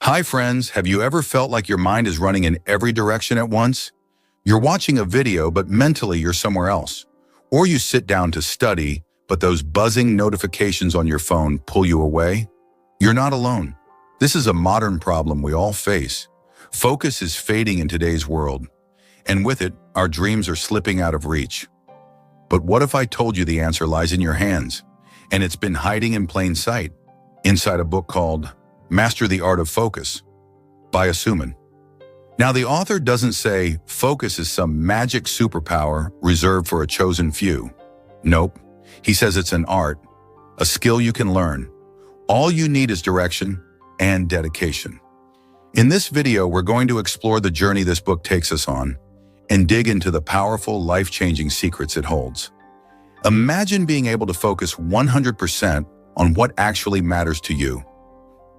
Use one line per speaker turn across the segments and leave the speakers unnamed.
Hi friends, have you ever felt like your mind is running in every direction at once? You're watching a video, but mentally you're somewhere else. Or you sit down to study, but those buzzing notifications on your phone pull you away? You're not alone. This is a modern problem we all face. Focus is fading in today's world, and with it, our dreams are slipping out of reach. But what if I told you the answer lies in your hands, and it's been hiding in plain sight, inside a book called Master the Art of Focus by Suman. Now, the author doesn't say focus is some magic superpower reserved for a chosen few. Nope. He says it's an art, a skill you can learn. All you need is direction and dedication. In this video, we're going to explore the journey this book takes us on and dig into the powerful, life-changing secrets it holds. Imagine being able to focus 100% on what actually matters to you.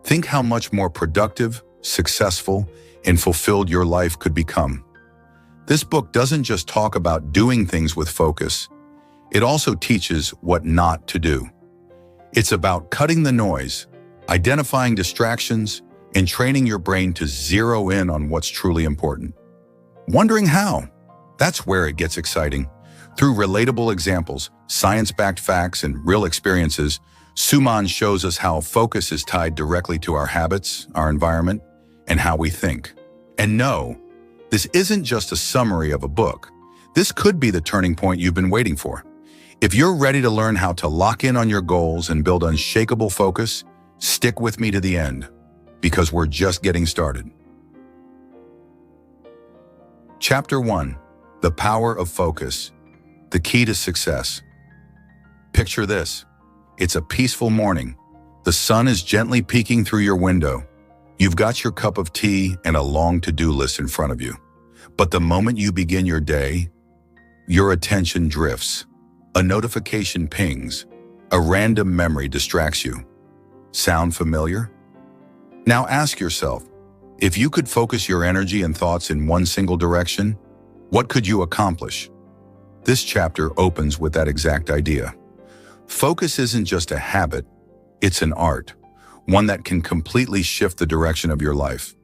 Think how much more productive, successful, and fulfilled your life could become. This book doesn't just talk about doing things with focus, it also teaches what not to do. It's about cutting the noise, identifying distractions, and training your brain to zero in on what's truly important. Wondering how? That's where it gets exciting. Through relatable examples, science-backed facts, and real experiences, Suman shows us how focus is tied directly to our habits, our environment, and how we think. And no, this isn't just a summary of a book. This could be the turning point you've been waiting for. If you're ready to learn how to lock in on your goals and build unshakable focus, stick with me to the end, because we're just getting started. Chapter 1: The Power of Focus, the Key to Success. Picture this. It's a peaceful morning. The sun is gently peeking through your window. You've got your cup of tea and a long to-do list in front of you. But the moment you begin your day, your attention drifts. A notification pings. A random memory distracts you. Sound familiar? Now ask yourself, if you could focus your energy and thoughts in one single direction, what could you accomplish? This chapter opens with that exact idea. Focus isn't just a habit, it's an art, one that can completely shift the direction of your life.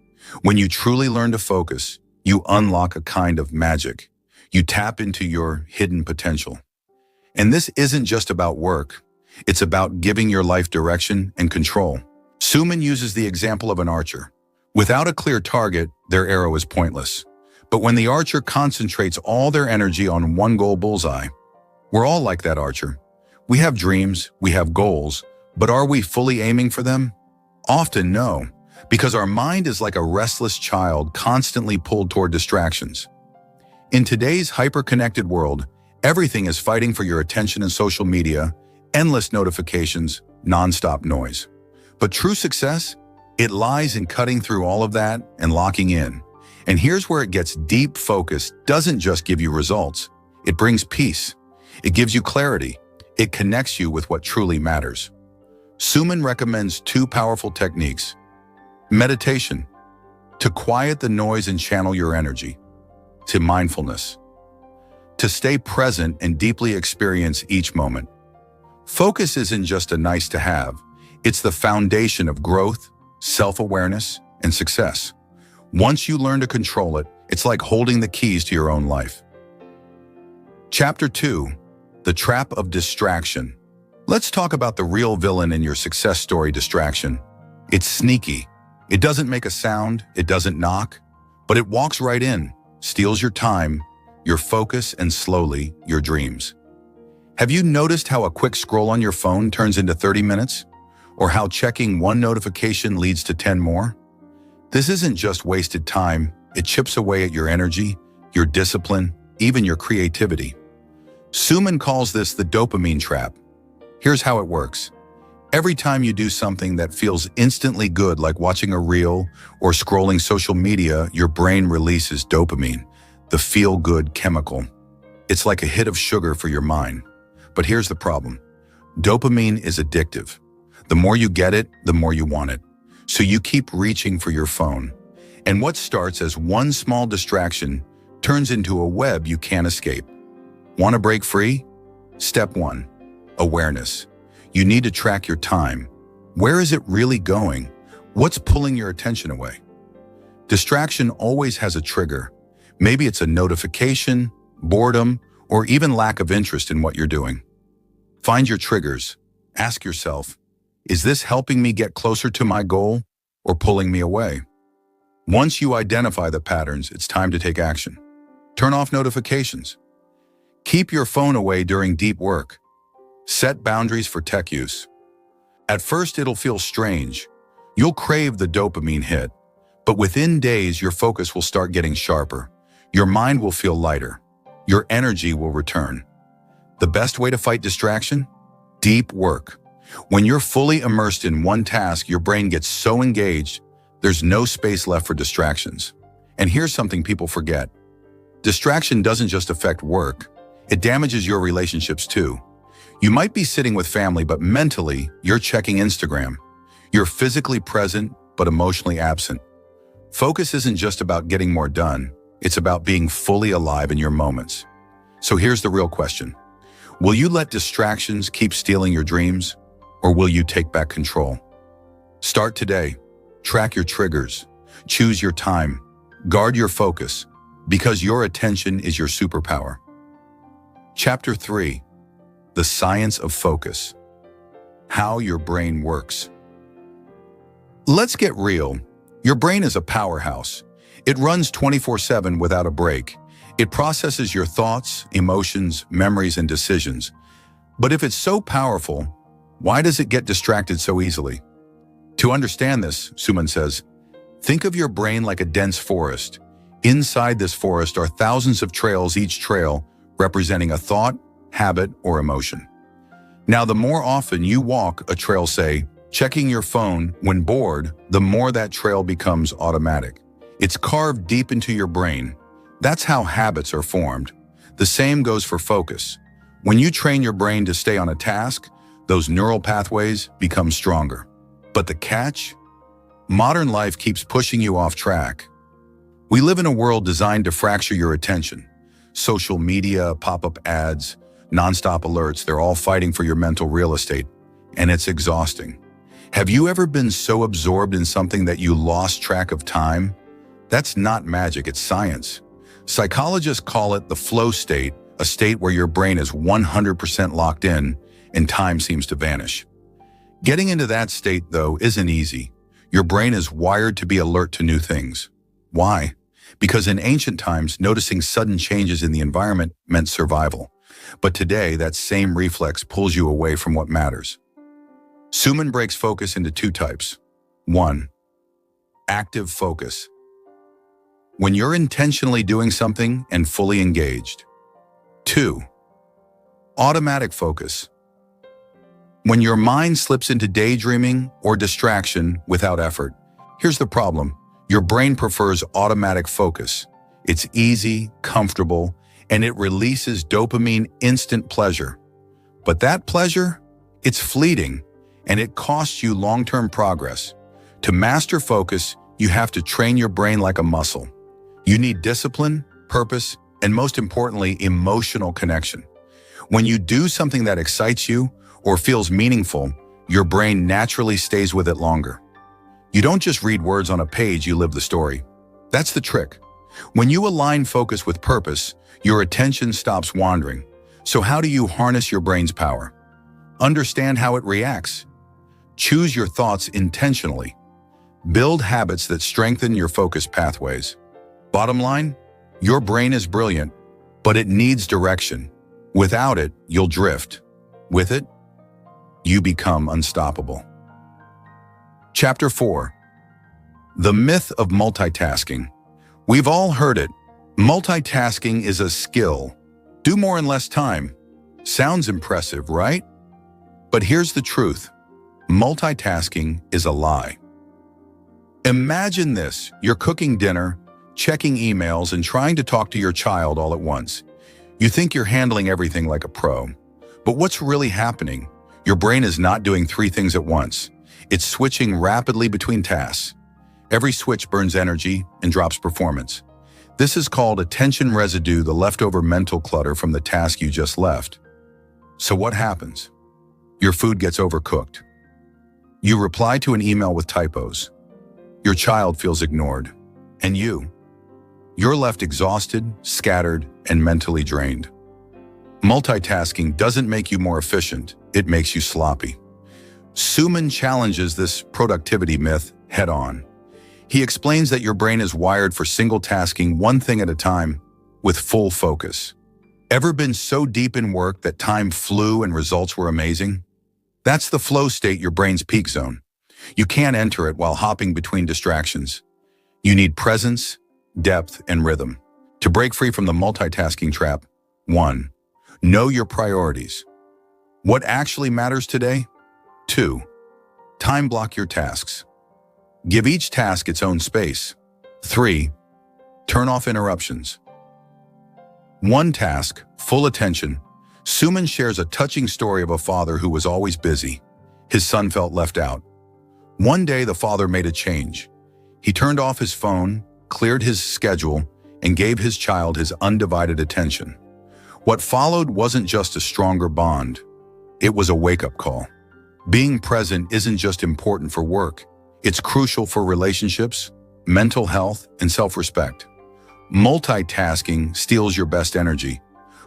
When you truly learn to focus, you unlock a kind of magic. You tap into your hidden potential. And this isn't just about work, it's about giving your life direction and control. Suman uses the example of an archer. Without a clear target, their arrow is pointless. But when the archer concentrates all their energy on one goal bullseye, we're all like that archer. We have dreams, we have goals, but are we fully aiming for them? Often no, because our mind is like a restless child constantly pulled toward distractions. In today's hyper-connected world, everything is fighting for your attention in social media, endless notifications, non-stop noise. But true success, it lies in cutting through all of that and locking in. And here's where it gets deep. Focus doesn't just give you results, it brings peace. It gives you clarity. It connects you with what truly matters. Suman recommends two powerful techniques. Meditation, to quiet the noise and channel your energy. To mindfulness, to stay present and deeply experience each moment. Focus isn't just a nice to have, it's the foundation of growth, self-awareness, and success. Once you learn to control it, it's like holding the keys to your own life. Chapter 2: The Trap of Distraction. Let's talk about the real villain in your success story, distraction. It's sneaky. It doesn't make a sound, it doesn't knock, but it walks right in, steals your time, your focus, and slowly, your dreams. Have you noticed how a quick scroll on your phone turns into 30 minutes? Or how checking one notification leads to 10 more? This isn't just wasted time, it chips away at your energy, your discipline, even your creativity. Suman calls this the dopamine trap. Here's how it works. Every time you do something that feels instantly good, like watching a reel or scrolling social media, your brain releases dopamine, the feel-good chemical. It's like a hit of sugar for your mind. But here's the problem. Dopamine is addictive. The more you get it, the more you want it. So you keep reaching for your phone. And what starts as one small distraction turns into a web you can't escape. Want to break free? Step 1. Awareness. You need to track your time. Where is it really going? What's pulling your attention away? Distraction always has a trigger. Maybe it's a notification, boredom, or even lack of interest in what you're doing. Find your triggers. Ask yourself, is this helping me get closer to my goal or pulling me away? Once you identify the patterns, it's time to take action. Turn off notifications. Keep your phone away during deep work. Set boundaries for tech use. At first, it'll feel strange. You'll crave the dopamine hit, but within days, your focus will start getting sharper. Your mind will feel lighter. Your energy will return. The best way to fight distraction? Deep work. When you're fully immersed in one task, your brain gets so engaged, there's no space left for distractions. And here's something people forget. Distraction doesn't just affect work, it damages your relationships too. You might be sitting with family, but mentally, you're checking Instagram. You're physically present, but emotionally absent. Focus isn't just about getting more done, it's about being fully alive in your moments. So here's the real question. Will you let distractions keep stealing your dreams, or will you take back control? Start today. Track your triggers. Choose your time. Guard your focus, because your attention is your superpower. Chapter 3. The Science of Focus. How your brain works. Let's get real. Your brain is a powerhouse. It runs 24/7 without a break. It processes your thoughts, emotions, memories, and decisions. But if it's so powerful, why does it get distracted so easily? To understand this, Suman says, think of your brain like a dense forest. Inside this forest are thousands of trails, each trail representing a thought, habit, or emotion. Now, the more often you walk a trail, say, checking your phone when bored, the more that trail becomes automatic. It's carved deep into your brain. That's how habits are formed. The same goes for focus. When you train your brain to stay on a task, those neural pathways become stronger. But the catch? Modern life keeps pushing you off track. We live in a world designed to fracture your attention. Social media, pop-up ads, nonstop alerts, they're all fighting for your mental real estate, and it's exhausting. Have you ever been so absorbed in something that you lost track of time? That's not magic, it's science. Psychologists call it the flow state, a state where your brain is 100% locked in and time seems to vanish. Getting into that state, though, isn't easy. Your brain is wired to be alert to new things. Why? Because in ancient times, noticing sudden changes in the environment meant survival. But today, that same reflex pulls you away from what matters. Suman breaks focus into two types. 1. Active focus. When you're intentionally doing something and fully engaged. 2. Automatic focus. When your mind slips into daydreaming or distraction without effort. Here's the problem. Your brain prefers automatic focus. It's easy, comfortable, and it releases dopamine, instant pleasure. But that pleasure, it's fleeting, and it costs you long-term progress. To master focus, you have to train your brain like a muscle. You need discipline, purpose, and most importantly, emotional connection. When you do something that excites you or feels meaningful, your brain naturally stays with it longer. You don't just read words on a page, you live the story. That's the trick. When you align focus with purpose, your attention stops wandering. So how do you harness your brain's power? Understand how it reacts. Choose your thoughts intentionally. Build habits that strengthen your focus pathways. Bottom line, your brain is brilliant, but it needs direction. Without it, you'll drift. With it, you become unstoppable. Chapter 4. The Myth of Multitasking. We've all heard it. Multitasking is a skill. Do more in less time. Sounds impressive, right? But here's the truth. Multitasking is a lie. Imagine this. You're cooking dinner, checking emails, and trying to talk to your child all at once. You think you're handling everything like a pro. But what's really happening? Your brain is not doing 3 things at once. It's switching rapidly between tasks. Every switch burns energy and drops performance. This is called attention residue, the leftover mental clutter from the task you just left. So what happens? Your food gets overcooked. You reply to an email with typos. Your child feels ignored. And you're left exhausted, scattered, and mentally drained. Multitasking doesn't make you more efficient, it makes you sloppy. Suman challenges this productivity myth head-on. He explains that your brain is wired for single tasking one thing at a time with full focus. Ever been so deep in work that time flew and results were amazing? That's the flow state, your brain's peak zone. You can't enter it while hopping between distractions. You need presence, depth, and rhythm. To break free from the multitasking trap, 1. Know your priorities. What actually matters today? 2. Time block your tasks. Give each task its own space. 3. Turn off interruptions. One task, full attention. Suman shares a touching story of a father who was always busy. His son felt left out. One day, the father made a change. He turned off his phone, cleared his schedule, and gave his child his undivided attention. What followed wasn't just a stronger bond. It was a wake-up call. Being present isn't just important for work. It's crucial for relationships, mental health, and self-respect. Multitasking steals your best energy.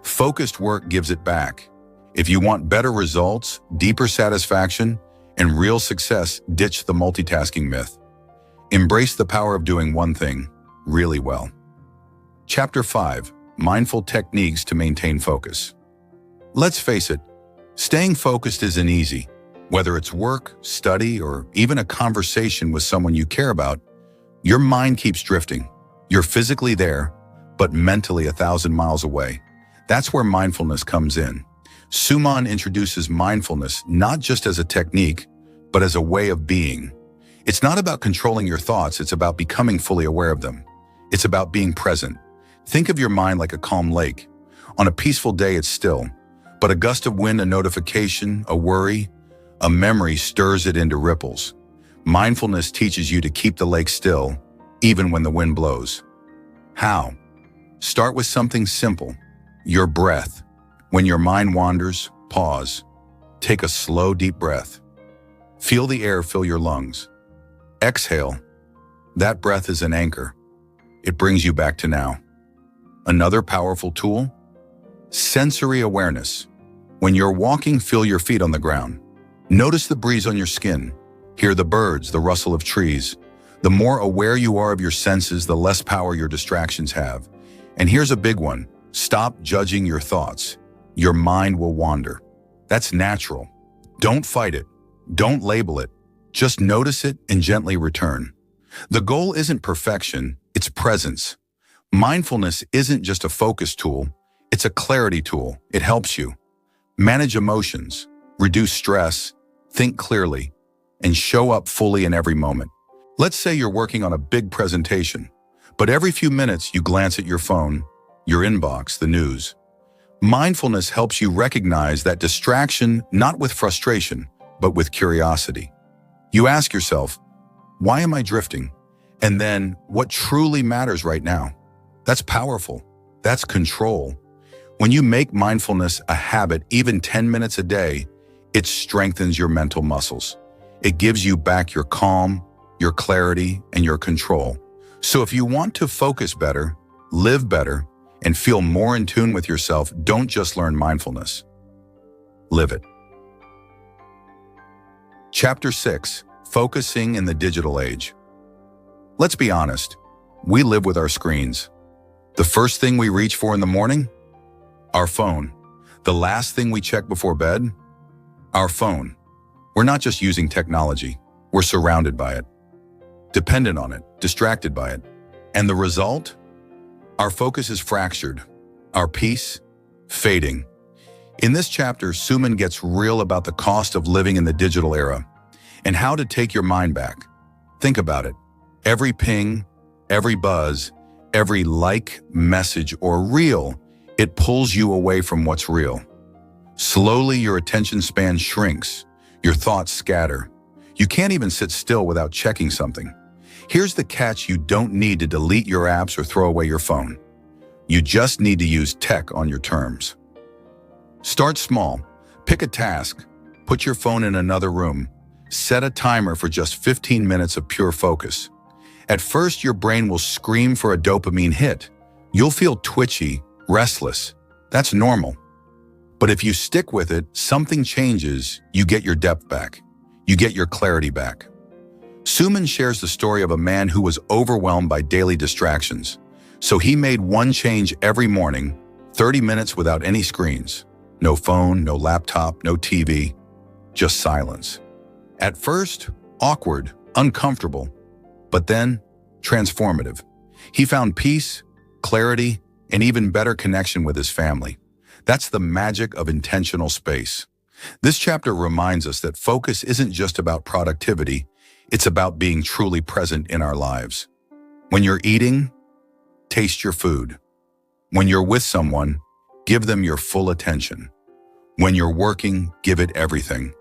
Focused work gives it back. If you want better results, deeper satisfaction, and real success, ditch the multitasking myth. Embrace the power of doing one thing really well. Chapter 5. Mindful Techniques to Maintain Focus. Let's face it, staying focused isn't easy. Whether it's work, study, or even a conversation with someone you care about, your mind keeps drifting. You're physically there, but mentally 1,000 miles away. That's where mindfulness comes in. Suman introduces mindfulness not just as a technique, but as a way of being. It's not about controlling your thoughts, it's about becoming fully aware of them. It's about being present. Think of your mind like a calm lake. On a peaceful day, it's still, but a gust of wind, a notification, a worry, a memory stirs it into ripples. Mindfulness teaches you to keep the lake still, even when the wind blows. How? Start with something simple, your breath. When your mind wanders, pause. Take a slow, deep breath. Feel the air fill your lungs. Exhale. That breath is an anchor. It brings you back to now. Another powerful tool? Sensory awareness. When you're walking, feel your feet on the ground. Notice the breeze on your skin. Hear the birds, the rustle of trees. The more aware you are of your senses, the less power your distractions have. And here's a big one. Stop judging your thoughts. Your mind will wander. That's natural. Don't fight it. Don't label it. Just notice it and gently return. The goal isn't perfection, it's presence. Mindfulness isn't just a focus tool, it's a clarity tool. It helps you manage emotions, reduce stress, think clearly, and show up fully in every moment. Let's say you're working on a big presentation, but every few minutes you glance at your phone, your inbox, the news. Mindfulness helps you recognize that distraction not with frustration, but with curiosity. You ask yourself, why am I drifting? And then, what truly matters right now? That's powerful. That's control. When you make mindfulness a habit, even 10 minutes a day, it strengthens your mental muscles. It gives you back your calm, your clarity, and your control. So if you want to focus better, live better, and feel more in tune with yourself, don't just learn mindfulness. Live it. Chapter 6. Focusing in the Digital Age. Let's be honest, we live with our screens. The first thing we reach for in the morning? Our phone. The last thing we check before bed? Our phone. We're not just using technology, we're surrounded by it, dependent on it, distracted by it. And the result? Our focus is fractured, our peace fading. In this chapter, Suman gets real about the cost of living in the digital era and how to take your mind back. Think about it. Every ping, every buzz, every like, message, or reel, it pulls you away from what's real. Slowly, your attention span shrinks, your thoughts scatter. You can't even sit still without checking something. Here's the catch: you don't need to delete your apps or throw away your phone. You just need to use tech on your terms. Start small. Pick a task. Put your phone in another room. Set a timer for just 15 minutes of pure focus. At first, your brain will scream for a dopamine hit. You'll feel twitchy, restless. That's normal. But if you stick with it, something changes. You get your depth back. You get your clarity back. Suman shares the story of a man who was overwhelmed by daily distractions. So he made one change every morning, 30 minutes without any screens. No phone, no laptop, no TV, just silence. At first, awkward, uncomfortable, but then transformative. He found peace, clarity, and even better connection with his family. That's the magic of intentional space. This chapter reminds us that focus isn't just about productivity, it's about being truly present in our lives. When you're eating, taste your food. When you're with someone, give them your full attention. When you're working, give it everything.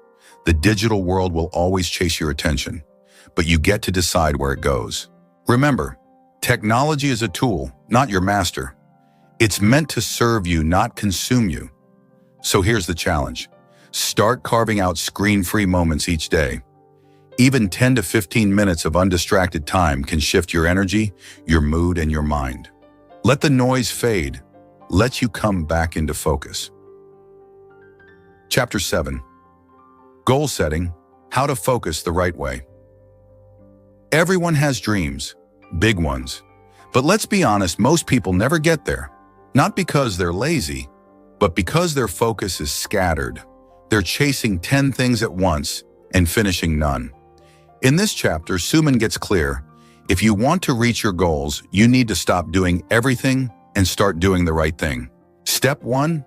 The digital world will always chase your attention, but you get to decide where it goes. Remember, technology is a tool, not your master. It's meant to serve you, not consume you. So here's the challenge. Start carving out screen-free moments each day. Even 10 to 15 minutes of undistracted time can shift your energy, your mood, and your mind. Let the noise fade. Let you come back into focus. Chapter 7. Goal Setting, How to Focus the Right Way. Everyone has dreams, big ones. But let's be honest, most people never get there. Not because they're lazy, but because their focus is scattered. They're chasing 10 things at once and finishing none. In this chapter, Suman gets clear. If you want to reach your goals, you need to stop doing everything and start doing the right thing. Step 1,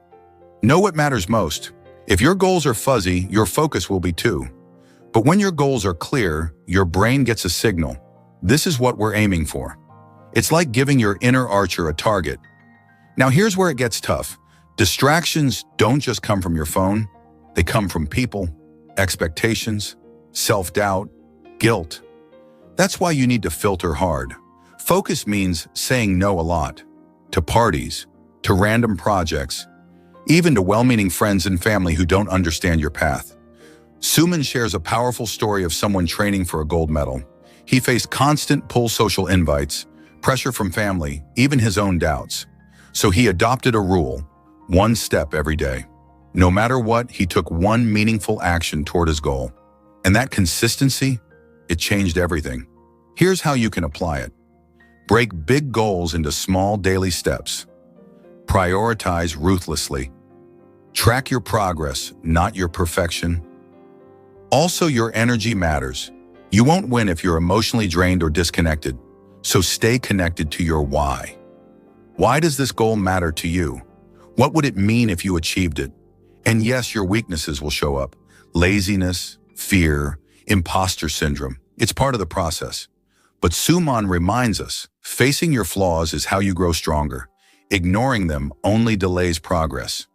know what matters most. If your goals are fuzzy, your focus will be too. But when your goals are clear, your brain gets a signal. This is what we're aiming for. It's like giving your inner archer a target. Now here's where it gets tough. Distractions don't just come from your phone. They come from people, expectations, self-doubt, guilt. That's why you need to filter hard. Focus means saying no a lot. To parties, to random projects, even to well-meaning friends and family who don't understand your path. Suman shares a powerful story of someone training for a gold medal. He faced constant pull social invites, pressure from family, even his own doubts. So he adopted a rule, one step every day. No matter what, he took one meaningful action toward his goal. And that consistency, it changed everything. Here's how you can apply it. Break big goals into small daily steps. Prioritize ruthlessly. Track your progress, not your perfection. Also, your energy matters. You won't win if you're emotionally drained or disconnected. So stay connected to your why. Why does this goal matter to you? What would it mean if you achieved it? And yes, your weaknesses will show up. Laziness, fear, imposter syndrome. It's part of the process. But Suman reminds us, facing your flaws is how you grow stronger. Ignoring them only delays progress.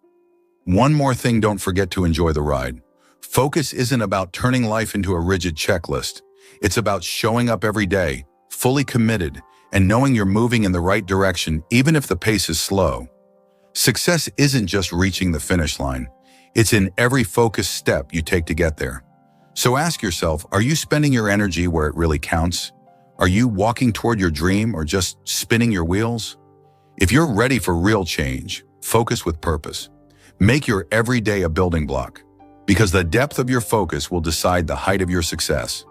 One more thing, don't forget to enjoy the ride. Focus isn't about turning life into a rigid checklist. It's about showing up every day, fully committed, and knowing you're moving in the right direction even if the pace is slow. Success isn't just reaching the finish line. It's in every focused step you take to get there. So ask yourself, are you spending your energy where it really counts? Are you walking toward your dream or just spinning your wheels? If you're ready for real change, focus with purpose. Make your everyday a building block, because the depth of your focus will decide the height of your success.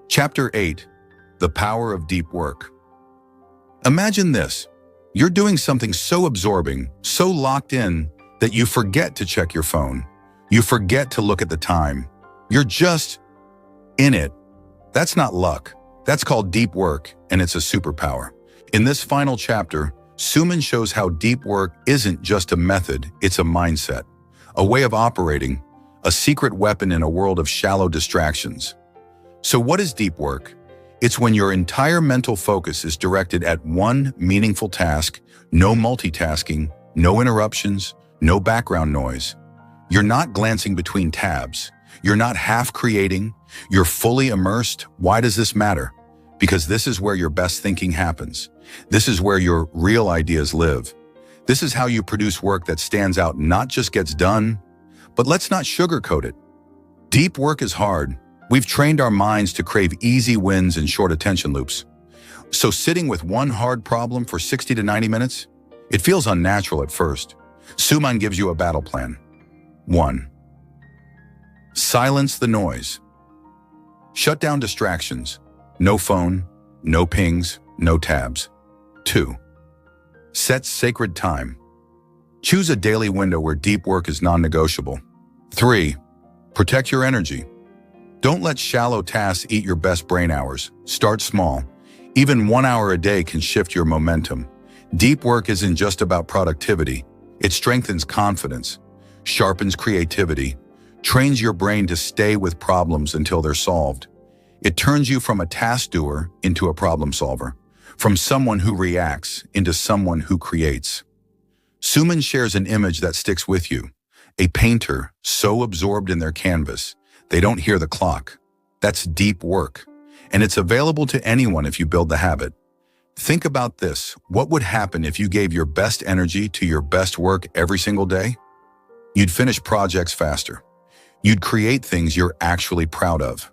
Chapter 8. The Power of Deep Work. Imagine this. You're doing something so absorbing, so locked in, that you forget to check your phone. You forget to look at the time. You're just in it. That's not luck. That's called deep work, and it's a superpower. In this final chapter, Suman shows how deep work isn't just a method, it's a mindset, a way of operating, a secret weapon in a world of shallow distractions. So what is deep work? It's when your entire mental focus is directed at one meaningful task, no multitasking, no interruptions, no background noise. You're not glancing between tabs. You're not half creating. You're fully immersed. Why does this matter? Because this is where your best thinking happens. This is where your real ideas live. This is how you produce work that stands out, not just gets done. But let's not sugarcoat it. Deep work is hard. We've trained our minds to crave easy wins and short attention loops. So sitting with one hard problem for 60 to 90 minutes? It feels unnatural at first. Suman gives you a battle plan. 1. Silence the noise. Shut down distractions. No phone, no pings, no tabs. 2. Set sacred time. Choose a daily window where deep work is non-negotiable. 3. Protect your energy. Don't let shallow tasks eat your best brain hours. Start small. Even 1 hour a day can shift your momentum. Deep work isn't just about productivity. It strengthens confidence, sharpens creativity, trains your brain to stay with problems until they're solved. It turns you from a task doer into a problem solver, from someone who reacts into someone who creates. Suman shares an image that sticks with you. A painter so absorbed in their canvas, they don't hear the clock. That's deep work, and it's available to anyone if you build the habit. Think about this. What would happen if you gave your best energy to your best work every single day? You'd finish projects faster. You'd create things you're actually proud of.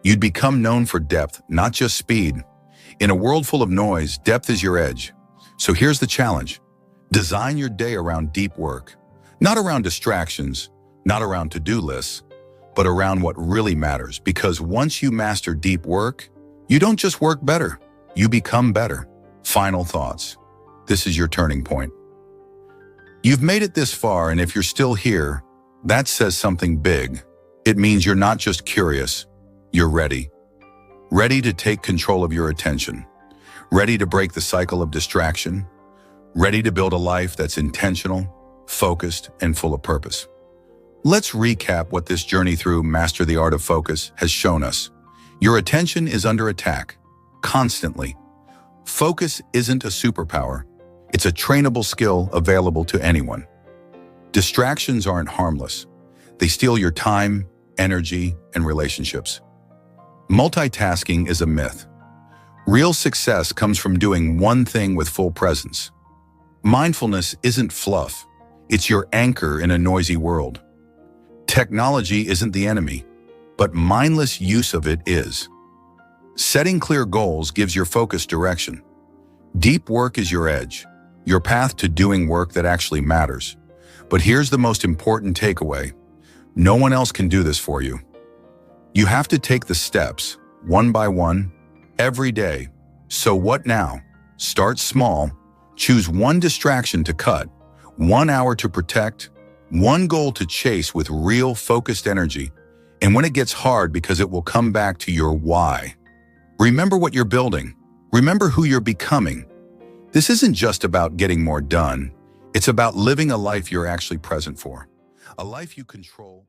You'd become known for depth, not just speed. In a world full of noise, depth is your edge. So here's the challenge. Design your day around deep work. Not around distractions, not around to-do lists, but around what really matters. Because once you master deep work, you don't just work better, you become better. Final thoughts. This is your turning point. You've made it this far, and if you're still here, that says something big. It means you're not just curious, you're ready. Ready to take control of your attention. Ready to break the cycle of distraction. Ready to build a life that's intentional, focused, and full of purpose. Let's recap what this journey through Master the Art of Focus has shown us. Your attention is under attack, constantly. Focus isn't a superpower. It's a trainable skill available to anyone. Distractions aren't harmless. They steal your time, energy, and relationships. Multitasking is a myth. Real success comes from doing one thing with full presence. Mindfulness isn't fluff. It's your anchor in a noisy world. Technology isn't the enemy, but mindless use of it is. Setting clear goals gives your focus direction. Deep work is your edge, your path to doing work that actually matters. But here's the most important takeaway. No one else can do this for you. You have to take the steps, one by one, every day. So what now? Start small. Choose one distraction to cut, 1 hour to protect, one goal to chase with real focused energy. And when it gets hard, because it will come back to your why. Remember what you're building. Remember who you're becoming. This isn't just about getting more done. It's about living a life you're actually present for. A life you control.